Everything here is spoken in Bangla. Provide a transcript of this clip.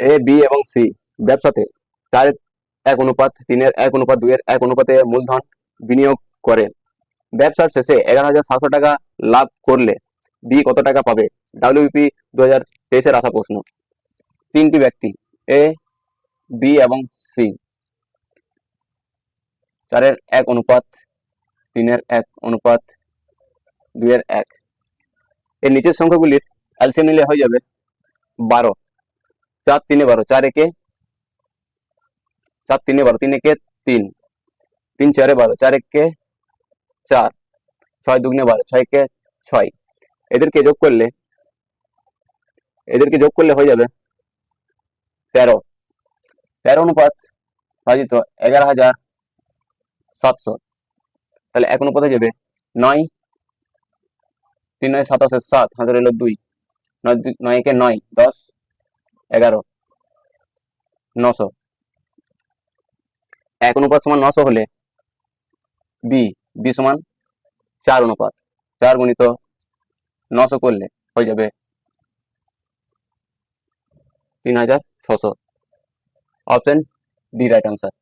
এ, বি এবং সি ব্যবসাতে 4:1, 3:1, 2:1 অনুপাতে মূলধন বিনিয়োগ করে। ব্যবসার শেষে 11,700 টাকা লাভ করলে বি কত টাকা পাবে? ডাব্লিউবিপি 2023-এর আসা প্রশ্ন। তিনটি ব্যক্তি এ, বি এবং সি 4:1, 3:1, 2:1। এর নিচের সংখ্যাগুলির এলসিএম নিলে হয়ে যাবে 12। 4×3=12, 4×3=12, 3 3×4=12, 4×1=4, 6×2=12, 6×6। এদেরকে যোগ করলে হয়ে যাবে 13। 13:11,700। তাহলে 1 অনুপাতে যাবে 9। 3×9=27, 7, হাতে রইল 2, 9×9=9, 10, 11, 900। 1 অনুপাত সমান 900 হলে বি সমান 4 অনুপাত। 4 গুণিত 900 করলে হয়ে যাবে 3,600। Option D right answer.